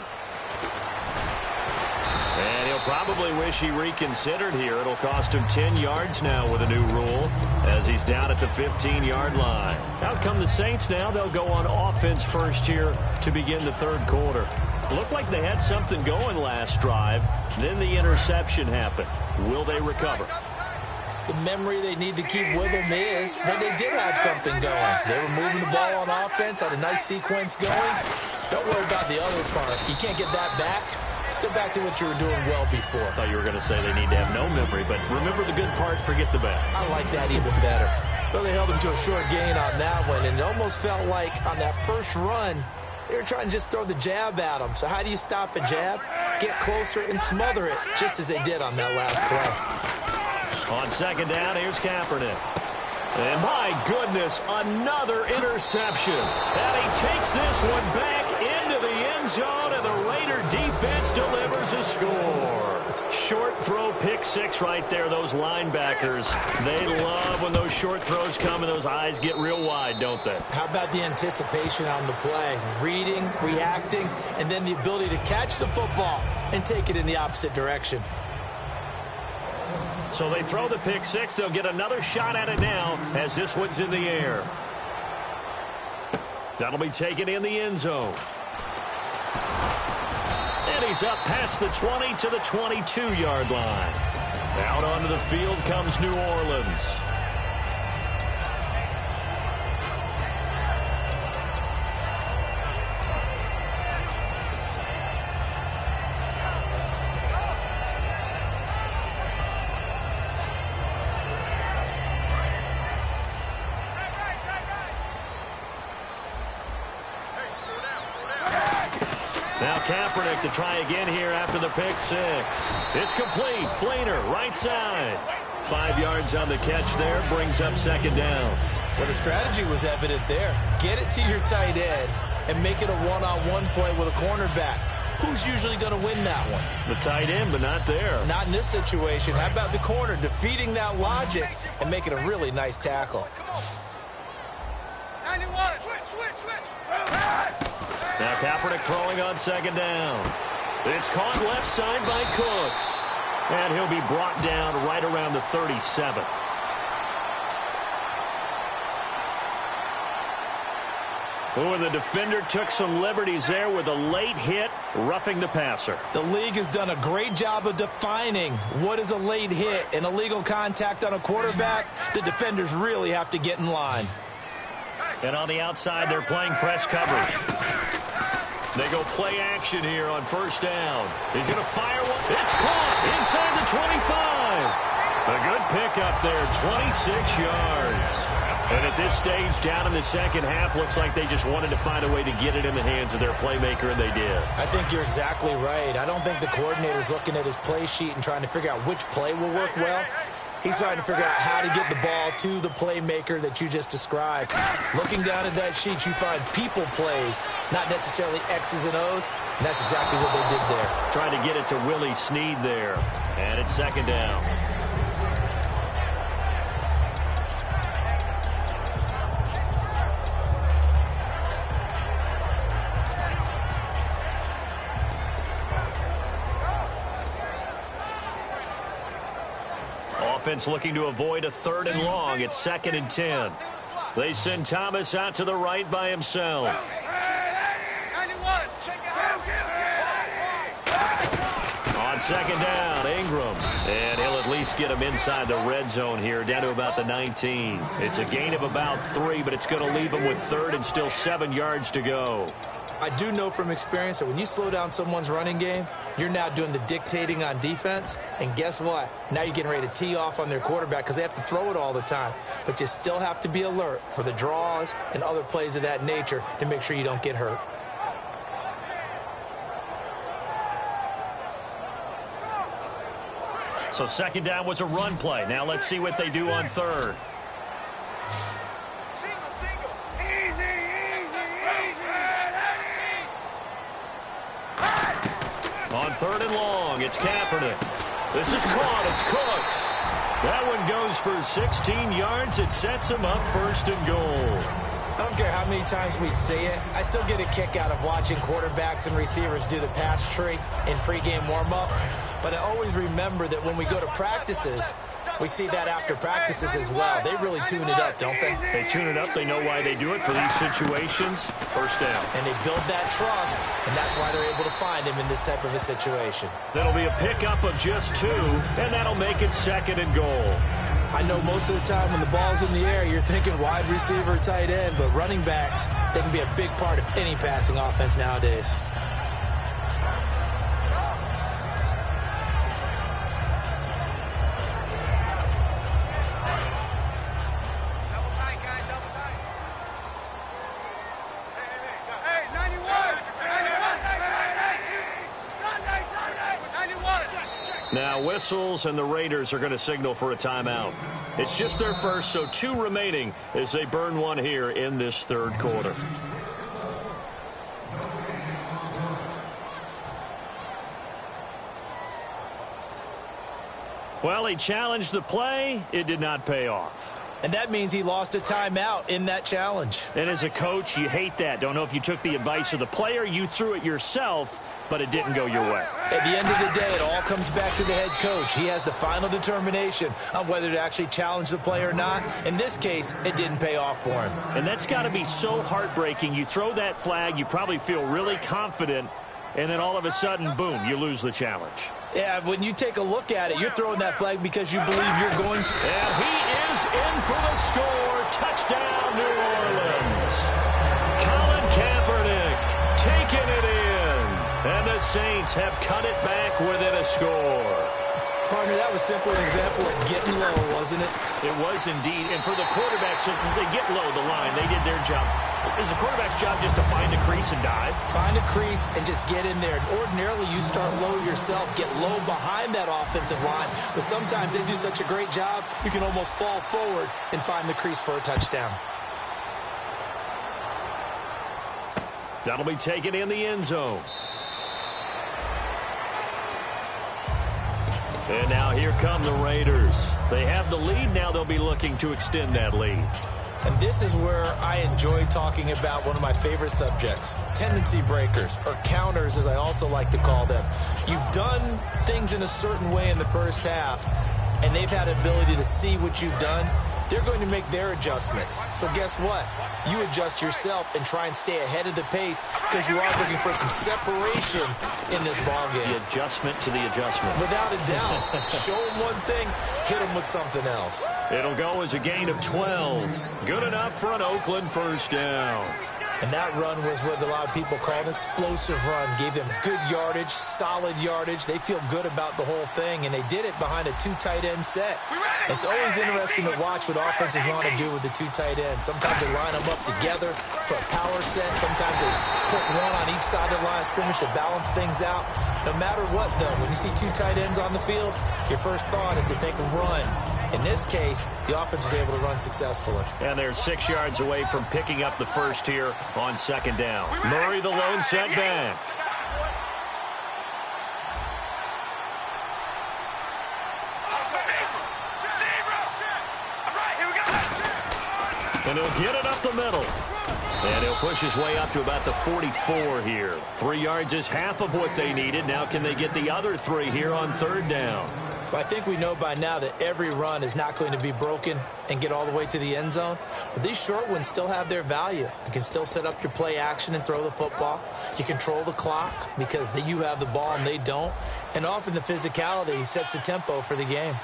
And he'll probably wish he reconsidered here. It'll cost him 10 yards now with a new rule as he's down at the 15-yard line. Out come the Saints now. They'll go on offense first here to begin the 3rd quarter. Looked like they had something going last drive. Then the interception happened. Will they recover? The memory they need to keep with them is that they did have something going. They were moving the ball on offense, had a nice sequence going. Don't worry about the other part. You can't get that back. Let's go back to what you were doing well before. I thought you were going to say they need to have no memory, but remember the good part, forget the bad. I like that even better. Though they held him to a short gain on that one, and it almost felt like on that first run, they were trying to just throw the jab at him. So how do you stop a jab? Get closer and smother it, just as they did on that last play. On 2nd down, here's Kaepernick. And my goodness, another interception. And he takes this one back into the end zone, and the Raider defense delivers a score. Short throw, pick 6 right there. Those linebackers, they love when those short throws come and those eyes get real wide, don't they? How about the anticipation on the play? Reading, reacting, and then the ability to catch the football and take it in the opposite direction. So they throw the pick 6. They'll get another shot at it now as this one's in the air. That'll be taken in the end zone. And he's up past the 20 to the 22-yard line. Out onto the field comes New Orleans. Now Kaepernick to try again here after the pick 6. It's complete. Fleener, right side. 5 yards on the catch there. Brings up 2nd down. Well, the strategy was evident there. Get it to your tight end and make it a one-on-one play with a cornerback. Who's usually going to win that one? The tight end, but not there. Not in this situation. How about the corner defeating that logic and making a really nice tackle? 91. Switch. Now Kaepernick throwing on 2nd down. It's caught left side by Cooks. And he'll be brought down right around the 37. Oh, and the defender took some liberties there with a late hit, roughing the passer. The league has done a great job of defining what is a late hit and illegal contact on a quarterback. The defenders really have to get in line. And on the outside, they're playing press coverage. They go play action here on 1st down. He's going to fire one. It's caught inside the 25. A good pickup there, 26 yards. And at this stage, down in the 2nd half, looks like they just wanted to find a way to get it in the hands of their playmaker, and they did. I think you're exactly right. I don't think the coordinator's looking at his play sheet and trying to figure out which play will work well. He's trying to figure out how to get the ball to the playmaker that you just described. Looking down at that sheet, you find people plays, not necessarily X's and O's, and that's exactly what they did there. Trying to get it to Willie Snead there. And it's 2nd down. offense looking to avoid a 3rd and long. It's 2nd and 10. They send Thomas out to the right by himself. On 2nd down, Ingram. And he'll at least get him inside the red zone here, down to about the 19. It's a gain of about 3, but it's going to leave him with 3rd and still 7 yards to go. I do know from experience that when you slow down someone's running game, you're now doing the dictating on defense. And guess what? Now you're getting ready to tee off on their quarterback because they have to throw it all the time. But you still have to be alert for the draws and other plays of that nature to make sure you don't get hurt. So 2nd down was a run play. Now let's see what they do on 3rd. On 3rd and long, it's Kaepernick. This is caught. It's Cooks. That one goes for 16 yards. It sets him up 1st and goal. I don't care how many times we say it. I still get a kick out of watching quarterbacks and receivers do the pass tree in pregame warm-up. But I always remember that when we go to practices, we see that after practices as well. They really tune it up, don't they? They tune it up. They know why they do it for these situations. 1st down. And they build that trust, and that's why they're able to find him in this type of a situation. That'll be a pickup of just 2, and that'll make it 2nd and goal. I know most of the time when the ball's in the air, you're thinking wide receiver, tight end, but running backs, they can be a big part of any passing offense nowadays. Now whistles, and the Raiders are going to signal for a timeout. It's just their first, so 2 remaining as they burn one here in this 3rd quarter. Well, he challenged the play. It did not pay off. And that means he lost a timeout in that challenge. And as a coach, you hate that. Don't know if you took the advice of the player, you threw it yourself, but it didn't go your way. At the end of the day, it all comes back to the head coach. He has the final determination on whether to actually challenge the play or not. In this case, it didn't pay off for him. And that's got to be so heartbreaking. You throw that flag, you probably feel really confident, and then all of a sudden, boom, you lose the challenge. Yeah, when you take a look at it, you're throwing that flag because you believe you're going to. And he is in for the score. Touchdown, New Orleans. Colin Kaepernick taking it in. And the Saints have cut it back within a score. Partner, that was simply an example of getting low, wasn't it? It was indeed. And for the quarterbacks, they get low the line. They did their job. Is the quarterback's job just to find a crease and dive? Find a crease and just get in there. Ordinarily, you start low yourself, get low behind that offensive line. But sometimes they do such a great job, you can almost fall forward and find the crease for a touchdown. That'll be taken in the end zone. And now here come the Raiders. They have the lead. Now they'll be looking to extend that lead. And this is where I enjoy talking about one of my favorite subjects, tendency breakers, or counters as I also like to call them. You've done things in a certain way in the first half, and they've had the ability to see what you've done. They're going to make their adjustments. So guess what? You adjust yourself and try and stay ahead of the pace because you are looking for some separation in this ballgame. The adjustment to the adjustment. Without a doubt. Show them one thing, hit them with something else. It'll go as a gain of 12. Good enough for an Oakland 1st down. And that run was what a lot of people call an explosive run. Gave them good yardage, solid yardage. They feel good about the whole thing, and they did it behind a 2 tight end set. It's always interesting to watch what offenses want to do with the 2 tight ends. Sometimes they line them up together for a power set. Sometimes they put one on each side of the line of scrimmage to balance things out. No matter what, though, when you see 2 tight ends on the field, your first thought is to think run. In this case, the offense was able to run successfully. And they're 6 yards away from picking up the first here on 2nd down. Murray, the lone setback. And he'll get it up the middle. And he'll push his way up to about the 44 here. 3 yards is half of what they needed. Now can they get the other 3 here on 3rd down? Well, I think we know by now that every run is not going to be broken and get all the way to the end zone. But these short ones still have their value. You can still set up your play action and throw the football. You control the clock because you have the ball and they don't. And often the physicality sets the tempo for the game.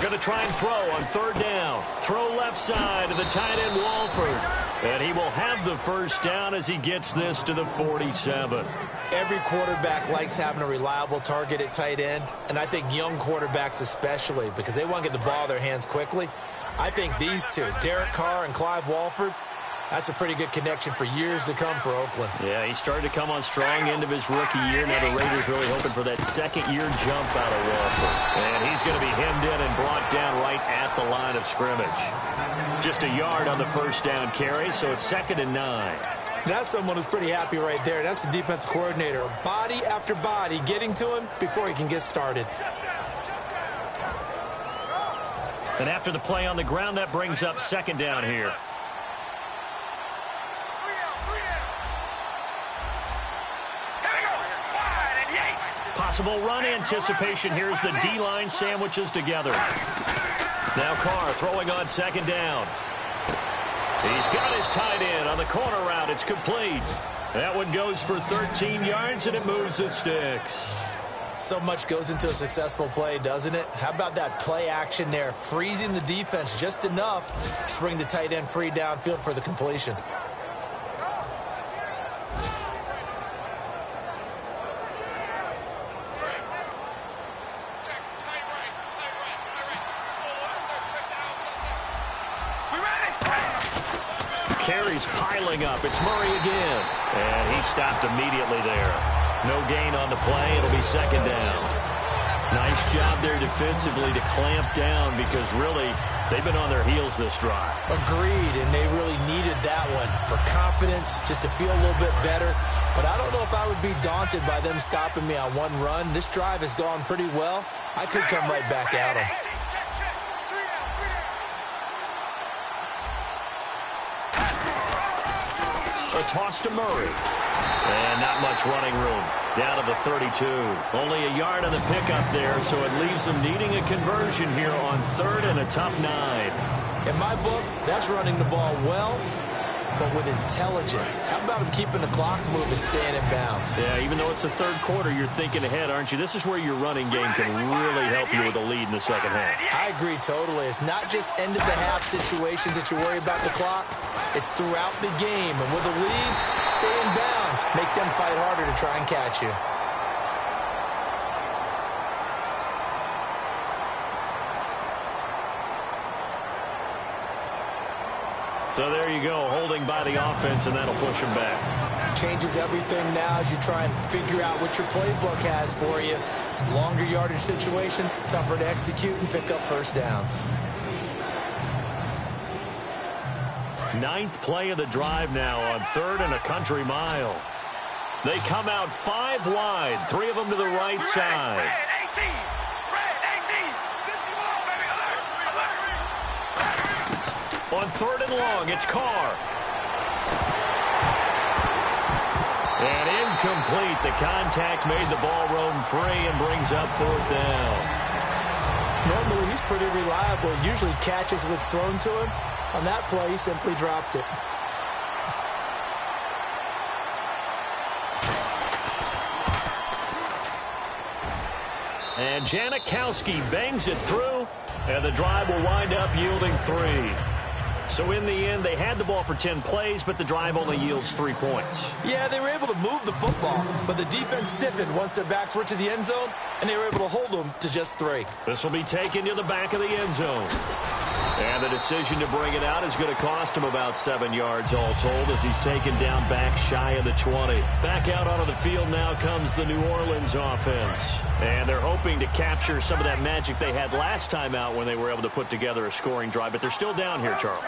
Going to try and throw on third down. Throw left side to the tight end, Walford. And he will have the first down as he gets this to the 47. Every quarterback likes having a reliable target at tight end, and I think young quarterbacks especially, because they want to get the ball in their hands quickly. I think these two, Derek Carr and Clive Walford, that's a pretty good connection for years to come for Oakland. Yeah, he started to come on strong end of his rookie year. Now the Raiders really hoping for that second-year jump out of Walford. And he's going to be hemmed in and brought down right at the line of scrimmage. Just a yard on the first down carry, so it's 2nd and 9. That's someone who's pretty happy right there. That's the defensive coordinator. Body after body getting to him before he can get started. And after the play on the ground, that brings up 2nd down here. Possible run anticipation. Here's the D-line sandwiches together. Now Carr throwing on 2nd down. He's got his tight end on the corner route. It's complete. That one goes for 13 yards, and it moves the sticks. So much goes into a successful play, doesn't it? How about that play action there, freezing the defense just enough to bring the tight end free downfield for the completion. Carries piling up. It's Murray again. And he stopped immediately there. No gain on the play. It'll be 2nd down. Nice job there defensively to clamp down because really they've been on their heels this drive. Agreed, and they really needed that one for confidence, just to feel a little bit better. But I don't know if I would be daunted by them stopping me on one run. This drive has gone pretty well. I could come right back at them. A toss to Murray. And not much running room. Down to the 32. Only a yard on the pickup there, so it leaves them needing a conversion here on 3rd and a tough 9. In my book, that's running the ball well, but with intelligence. How about him keeping the clock moving, staying in bounds? Yeah, even though it's the 3rd quarter, you're thinking ahead, aren't you? This is where your running game can really help you with a lead in the 2nd half. I agree totally. It's not just end-of-the-half situations that you worry about the clock. It's throughout the game. And with a lead, stay in bounds. Make them fight harder to try and catch you. So there you go, holding by the offense, and that'll push them back. Changes everything now as you try and figure out what your playbook has for you. Longer yardage situations, tougher to execute and pick up first downs. 9th play of the drive now on 3rd and a country mile. They come out 5 wide, 3 of them to the right side. On 3rd and long, it's Carr. And incomplete. The contact made the ball roam free and brings up 4th down. Normally, he's pretty reliable. Usually catches what's thrown to him. On that play, he simply dropped it. And Janikowski bangs it through, and the drive will wind up yielding 3. So in the end, they had the ball for 10 plays, but the drive only yields 3 points. Yeah, they were able to move the football, but the defense stiffened once their backs were to the end zone, and they were able to hold them to just 3. This will be taken to the back of the end zone. And the decision to bring it out is going to cost him about 7 yards all told as he's taken down back shy of the 20. Back out onto the field now comes the New Orleans offense. And they're hoping to capture some of that magic they had last time out when they were able to put together a scoring drive. But they're still down here, Charles.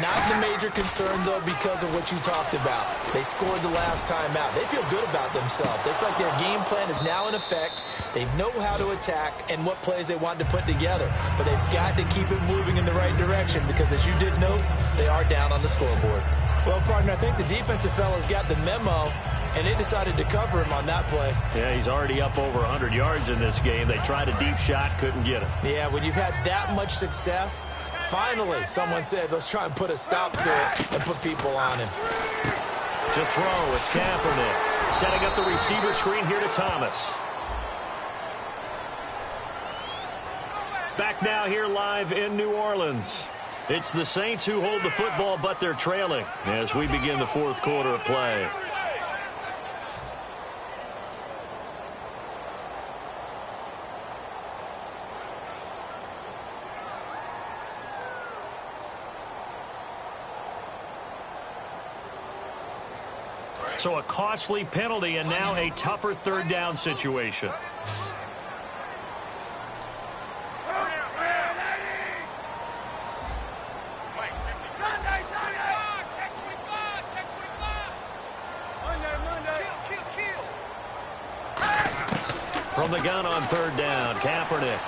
Not the major concern, though, because of what you talked about. They scored the last time out. They feel good about themselves. They feel like their game plan is now in effect. They know how to attack and what plays they want to put together. But they've got to keep it moving in the right direction because, as you did note, they are down on the scoreboard. Well, partner, I think the defensive fellas got the memo, and they decided to cover him on that play. Yeah, he's already up over 100 yards in this game. They tried a deep shot, couldn't get him. Yeah, when you've had that much success, finally someone said, let's try and put a stop to it and put people on him. To throw, it's Kaepernick. Setting up the receiver screen here to Thomas. Back now here live in New Orleans. It's the Saints who hold the football, but they're trailing as we begin the fourth quarter of play. So a costly penalty and now a tougher third down situation. From the gun on third down, Kaepernick.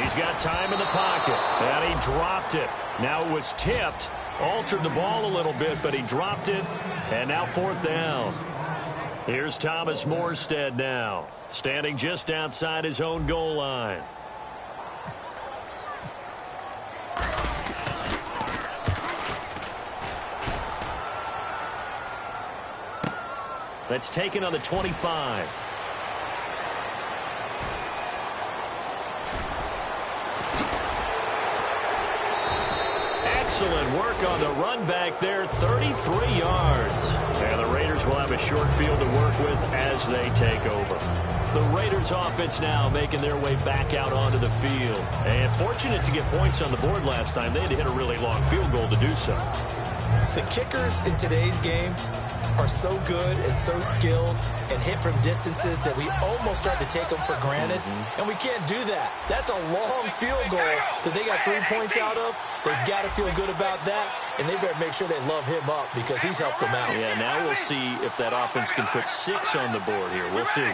He's got time in the pocket, and he dropped it. Now it was tipped, altered the ball a little bit, but he dropped it, and now fourth down. Here's Thomas Morstead now, standing just outside his own goal line. That's taken on the 25. Excellent work on the run back there, 33 yards. And the Raiders will have a short field to work with as they take over. The Raiders offense now making their way back out onto the field. And fortunate to get points on the board last time. They had to hit a really long field goal to do so. The kickers in today's game are so good and so skilled and hit from distances that we almost start to take them for granted. And we can't do that. That's a long field goal that they got 3 points out of. They've got to feel good about that, and they better make sure they love him up because he's helped them out. Yeah, now we'll see if that offense can put 6 on the board here. We'll see.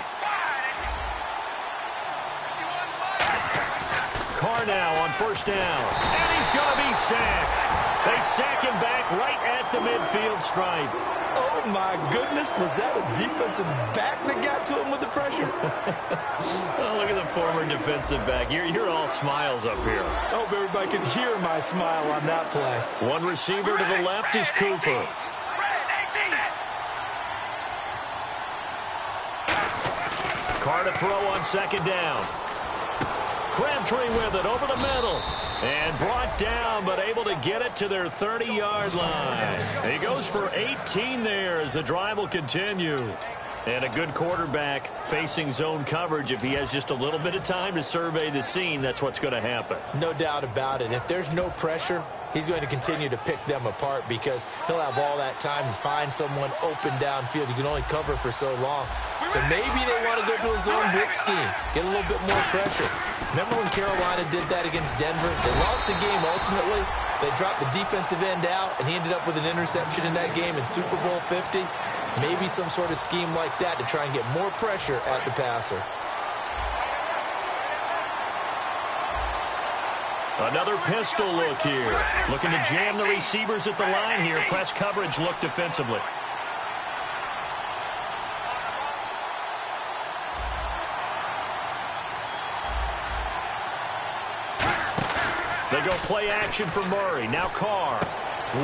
Carr now on first down, and he's going to be sacked. They sack him back right at the midfield stripe. Oh, my goodness. Was that a defensive back that got to him with the pressure? Oh, look at the former defensive back. You're all smiles up here. I hope everybody can hear my smile on that play. One receiver to the left is Cooper. Carr to throw on second down. Crabtree with it over the middle. And brought down, but able to get it to their 30-yard line. He goes for 18 there as the drive will continue. And a good quarterback facing zone coverage. If he has just a little bit of time to survey the scene, that's what's going to happen. No doubt about it. If there's no pressure, he's going to continue to pick them apart because he'll have all that time to find someone open downfield. You can only cover for so long. So maybe they want to go to a zone blitz scheme, get a little bit more pressure. Remember when Carolina did that against Denver? They lost the game ultimately. They dropped the defensive end out, and he ended up with an interception in that game in Super Bowl 50. Maybe some sort of scheme like that to try and get more pressure at the passer. Another pistol look here. Looking to jam the receivers at the line here. Press coverage look defensively. They go play action for Murray. Now Carr.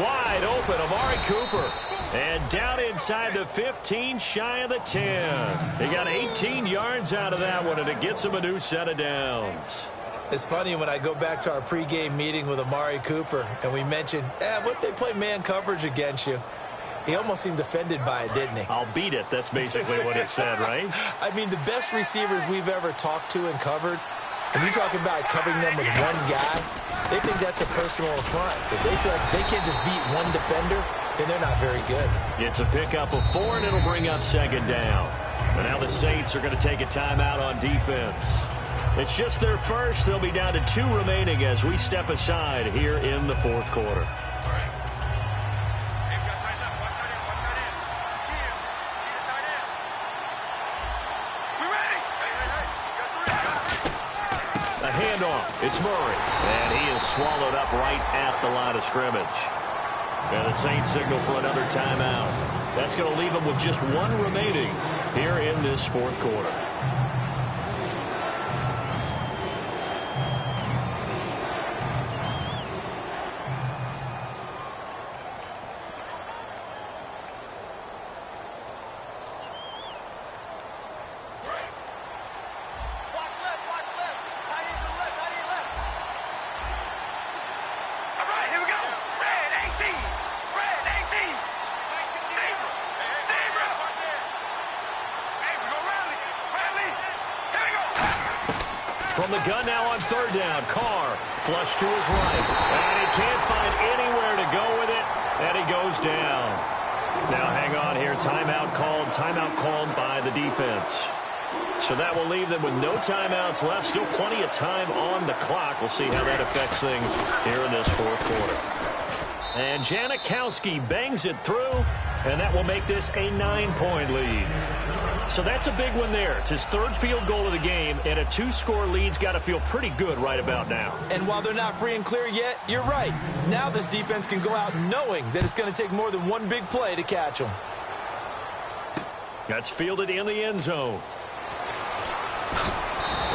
Wide open, Amari Cooper. And down inside the 15, shy of the 10. They got 18 yards out of that one, and it gets him a new set of downs. It's funny when I go back to our pregame meeting with Amari Cooper, and we mentioned, what if they play man coverage against you? He almost seemed offended by it, didn't he? I'll beat it. That's basically what he said, right? I mean, the best receivers we've ever talked to and covered, and you talk about covering them with one guy, they think that's a personal affront. If they feel like they can't just beat one defender, then they're not very good. It's a pickup of 4, and it'll bring up second down. But now the Saints are going to take a timeout on defense. It's just their first. They'll be down to 2 remaining as we step aside here in the fourth quarter. handoff. It's Murray. And he is swallowed up right at the line of scrimmage. And the Saints signal for another timeout. That's going to leave them with just one remaining here in this fourth quarter. From the gun now on third down. Carr flush to his right. And he can't find anywhere to go with it. And he goes down. Now hang on here. Timeout called by the defense. So that will leave them with no timeouts left. Still plenty of time on the clock. We'll see how that affects things here in this fourth quarter. And Janikowski bangs it through. And that will make this a 9-point lead. So that's a big one there. It's his third field goal of the game, and a 2-score lead's got to feel pretty good right about now. And while they're not free and clear yet, you're right. Now this defense can go out knowing that it's going to take more than one big play to catch them. That's fielded in the end zone.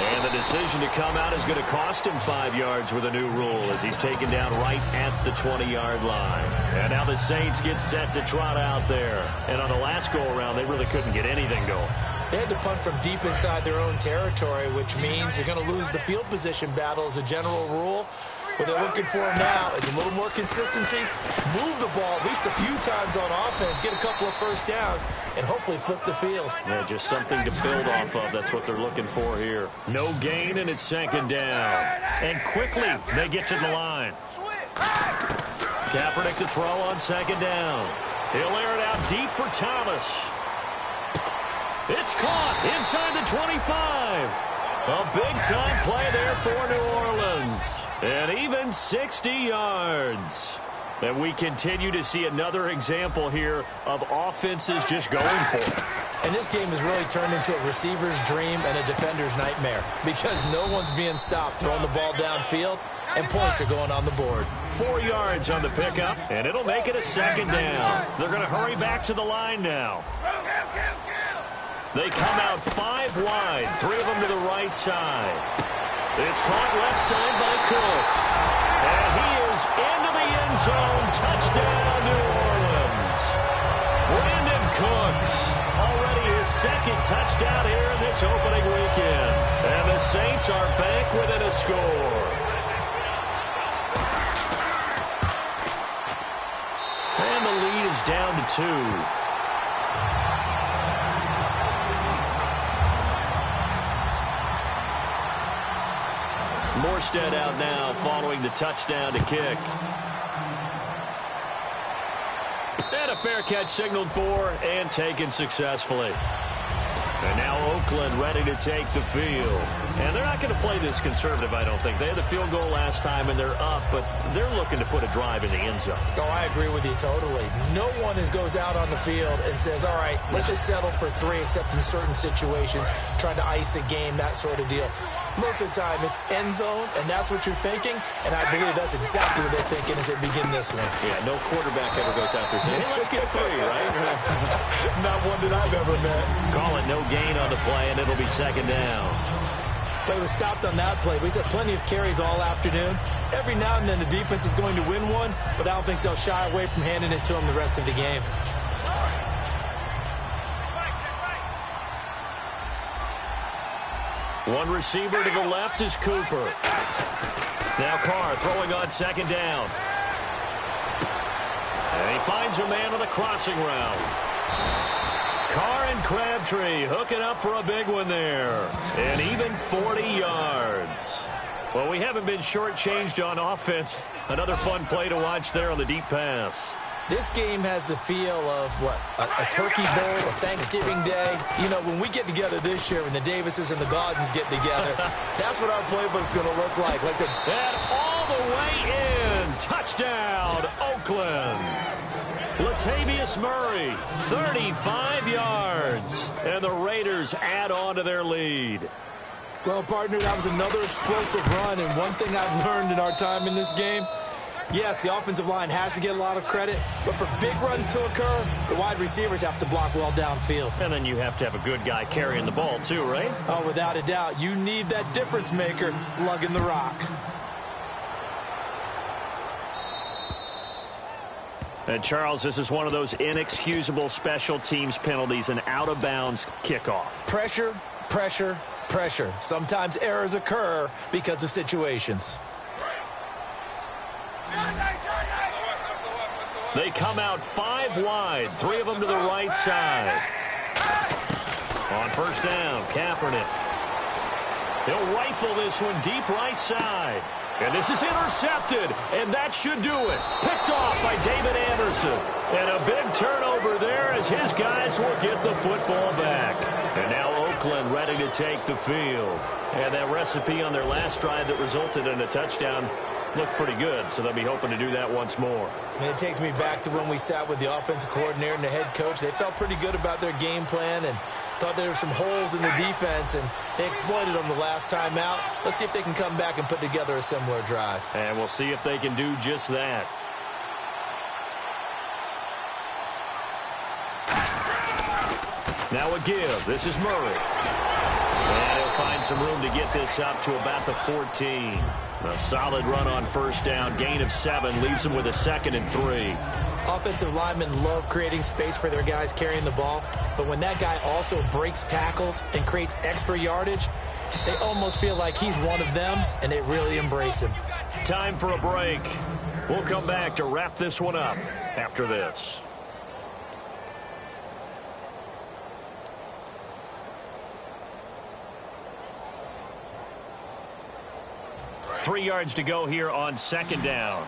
And the decision to come out is going to cost him 5 yards with a new rule as he's taken down right at the 20-yard line. And now the Saints get set to trot out there. And on the last go-around, they really couldn't get anything going. They had to punt from deep inside their own territory, which means you're going to lose the field position battle as a general rule. What they're looking for now is a little more consistency, move the ball at least a few times on offense, get a couple of first downs, and hopefully flip the field. Yeah, just something to build off of. That's what they're looking for here. No gain, and it's second down. And quickly, they get to the line. Kaepernick to throw on second down. He'll air it out deep for Thomas. It's caught inside the 25. A big-time play there for New Orleans. And even 60 yards. And we continue to see another example here of offenses just going for it. And this game has really turned into a receiver's dream and a defender's nightmare because no one's being stopped throwing the ball downfield, and points are going on the board. 4 yards on the pickup, and it'll make it a second down. They're going to hurry back to the line now. They come out 5 wide, 3 of them to the right side. It's caught left side by Cooks. And he is into the end zone. Touchdown, New Orleans. Brandon Cooks, already his second touchdown here in this opening weekend. And the Saints are back within a score. And the lead is down to 2. Morstead out now following the touchdown to kick. And a fair catch signaled for and taken successfully. And now Oakland ready to take the field. And they're not going to play this conservative, I don't think. They had the field goal last time, and they're up, but they're looking to put a drive in the end zone. Oh, I agree with you totally. No one goes out on the field and says, all right, let's just settle for 3, except in certain situations, trying to ice a game, that sort of deal. Most of the time, it's end zone, and that's what you're thinking, and I believe that's exactly what they're thinking as they begin this one. Yeah, no quarterback ever goes out there saying, hey, let's get 3, right? Not one that I've ever met. Call it no gain on the play, and it'll be second down. Play was stopped on that play. He's had plenty of carries all afternoon. Every now and then the defense is going to win one, but I don't think they'll shy away from handing it to him the rest of the game. One receiver to the left is Cooper. Now Carr throwing on second down. And he finds a man on the crossing route. Carr and Crabtree hooking up for a big one there. And even 40 yards. Well, we haven't been shortchanged on offense. Another fun play to watch there on the deep pass. This game has the feel of, what, a turkey bowl, a Thanksgiving day. You know, when we get together this year, when the Davises and the Gaudens get together, that's what our playbook's going to look like. And all the way in. Touchdown, Oakland. Latavius Murray, 35 yards. And the Raiders add on to their lead. Well, partner, that was another explosive run, and one thing I've learned in our time in this game, yes, the offensive line has to get a lot of credit, but for big runs to occur, the wide receivers have to block well downfield. And then you have to have a good guy carrying the ball too, right? Oh, without a doubt. You need that difference maker lugging the rock. And, Charles, this is one of those inexcusable special teams penalties, an out-of-bounds kickoff. Pressure, pressure, pressure. Sometimes errors occur because of situations. They come out 5 wide, 3 of them to the right side. On first down, Kaepernick. He'll rifle this one deep right side. And this is intercepted, and that should do it. Picked off by David Anderson. And a big turnover there as his guys will get the football back. And now Oakland ready to take the field. And that recipe on their last drive that resulted in a touchdown looked pretty good, so they'll be hoping to do that once more. It takes me back to when we sat with the offensive coordinator and the head coach. They felt pretty good about their game plan and thought there were some holes in the defense, and they exploited them the last time out. Let's see if they can come back and put together a similar drive. And we'll see if they can do just that. Now a give. This is Murray. And he'll find some room to get this up to about the 14. A solid run on first down. Gain of 7 leaves them with a 2nd and 3. Offensive linemen love creating space for their guys carrying the ball, but when that guy also breaks tackles and creates extra yardage, they almost feel like he's one of them, and they really embrace him. Time for a break. We'll come back to wrap this one up after this. Three yards to go here on second down.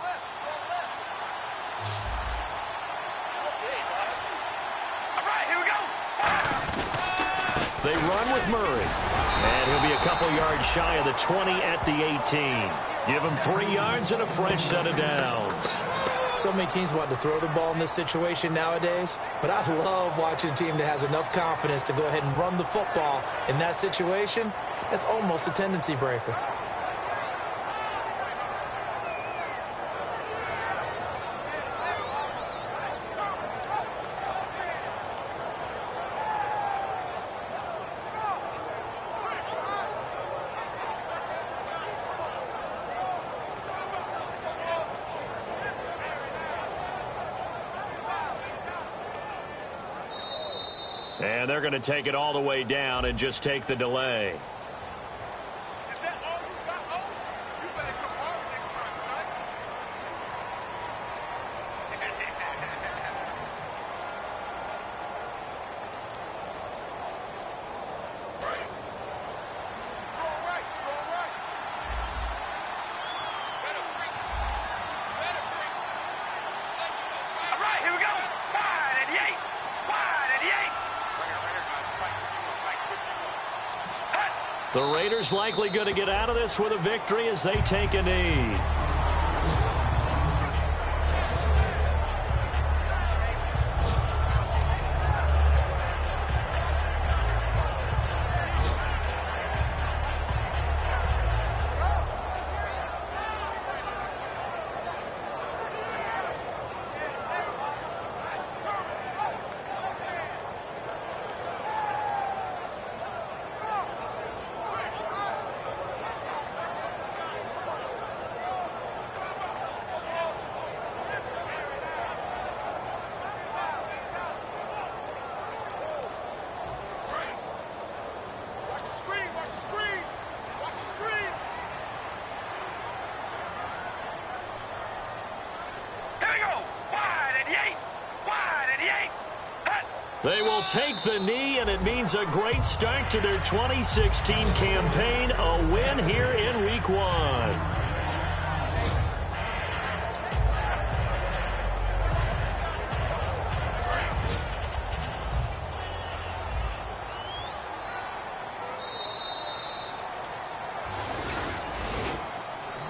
They run with Murray. And he'll be a couple yards shy of the 20 at the 18. Give him 3 yards and a fresh set of downs. So many teams want to throw the ball in this situation nowadays, but I love watching a team that has enough confidence to go ahead and run the football in that situation. That's almost a tendency breaker. And they're going to take it all the way down and just take the delay. Is that all you got, O? You better come home next time, son. Strong right, strong right. Better bring. Better bring. All right, here we go. Wide at the 8. Wide at the 8. The Raiders likely going to get out of this with a victory as they take a knee. They will take the knee, and it means a great start to their 2016 campaign, a win here in Week 1.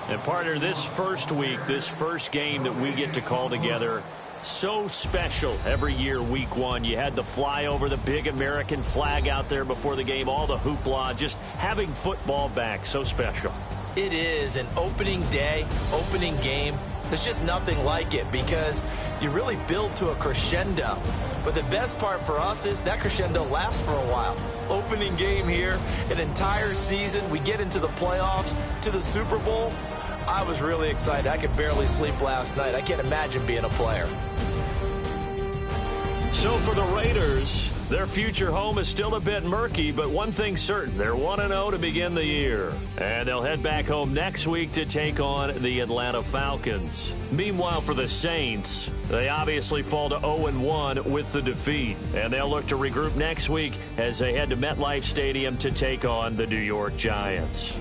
And partner, this first week, this first game that we get to call together, So special every year, week one. You had the flyover, the big American flag out there before the game, all the hoopla, just having football back. So special. It is an opening day, opening game. There's just nothing like it because you really build to a crescendo. But the best part for us is that crescendo lasts for a while. Opening game here, an entire season. We get into the playoffs, to the Super Bowl. I was really excited. I could barely sleep last night. I can't imagine being a player. So for the Raiders, their future home is still a bit murky, but one thing's certain, they're 1-0 to begin the year. And they'll head back home next week to take on the Atlanta Falcons. Meanwhile, for the Saints, they obviously fall to 0-1 with the defeat. And they'll look to regroup next week as they head to MetLife Stadium to take on the New York Giants.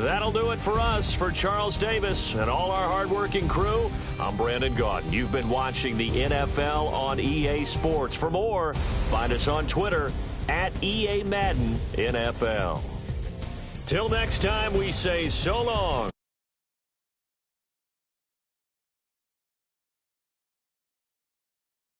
That'll do it for us. For Charles Davis and all our hardworking crew, I'm Brandon Gaudin. You've been watching the NFL on EA Sports. For more, find us on Twitter at EA Madden NFL. Till next time, we say so long